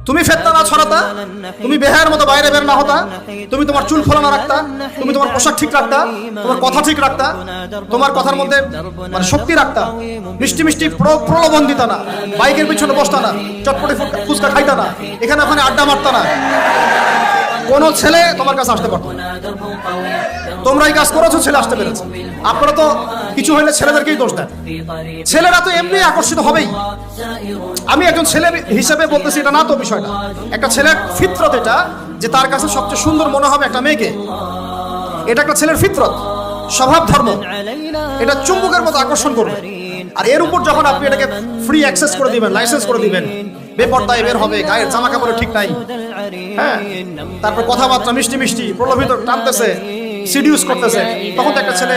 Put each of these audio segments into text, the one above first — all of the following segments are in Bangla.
তুমি ফিতনা না ছড়াতা, তুমি বেহায়ার মতো বাইরে বের না হতা, তুমি তোমার চুল ফোলানো রাখতা, তুমি তোমার পোশাক ঠিক রাখতা, তোমার কথা ঠিক রাখতা, তোমার কথার মধ্যে মানে শক্তি রাখতা, মিষ্টি মিষ্টি প্রলোভন দিতা না, বাইকের পিছনে বসতা না, চটপটি ফুচকা খাইতা না, এখানে ওখানে আড্ডা মারতা না, কোন ছেলে তোমার কাছে আসতে পারতো না। তোমরাই কাজ করেছো, ছেলে আসতে পেরেছে। আপনারা তো কিছু হইলে ছেলেদেরকেই দোষ দেন। ছেলেরা তো এমনি আকর্ষিত হবেই। আমি একজন ছেলে হিসেবে বলতেছি এটা না তো বিষয়টা, একটা ছেলের ফিতরত এটা, যে তার কাছে সবচেয়ে সুন্দর মনে হবে একটা মেয়েকে। এটা একটা ছেলের ফিতরত, স্বভাব ধর্ম, এটা চুম্বকের মতো আকর্ষণ করবে। আর এর উপর যখন আপনি এটাকে ফ্রি অ্যাক্সেস করে দিবেন, লাইসেন্স করে দিবেন, বেপরদায় বের হবে, গায়ের জামা কাপড় ঠিক নাই, হ্যাঁ, তারপর কথাবার্তা মিষ্টি মিষ্টি প্রলোভিত টানতেছে, সিডিউস করতেছে, তখন তো একটা ছেলে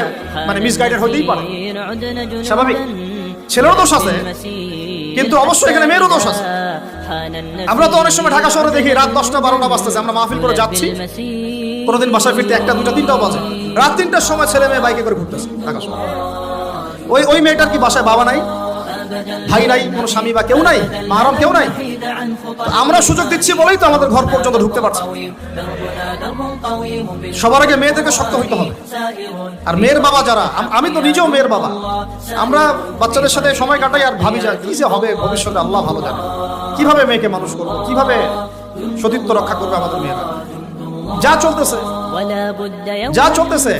মানে মিসগাইডেড হতেই পারে, স্বাভাবিক। ছেলেরও দোষ আছে, কিন্তু অবশ্যই এখানে মেয়েরও দোষ আছে। আমরা তো অনেক সময় ঢাকা শহরে দেখি রাত 10টা 12টা বাজতেছে, আমরা মাহফিল করে যাচ্ছি, কোনোদিন বাসায় ফিরতে 1টা 2টা 3টাও বাজে, রাত 3টার সময় ছেলে মেয়ে বাইকে করে ঘুরতেছে ঢাকা শহরে। ওই মেয়েটার কি বাসায় বাবা নাই, ভাই নাই, কোনো স্বামী বা কেউ নাই, মাহরম কেউ নাই? আমরা সুযোগ দিচ্ছি বলেই তো আমাদের ঘর পর্যন্ত ঢুকতে পারছে। সবার আগে মেয়েদেরকে শক্ত হইতে হবে। আর মেয়ের বাবা যারা, আমি তো নিজেও মেয়ের বাবা, আমরা বাচ্চাদের সাথে সময় কাটাই আর ভাবি যা কি যে হবে ভবিষ্যতে, আল্লাহ ভালো জানে। কিভাবে মেয়েকে মানুষ করবো, কিভাবে সতীত্ব রক্ষা করবে আমাদের মেয়েরা। যা চলতেছে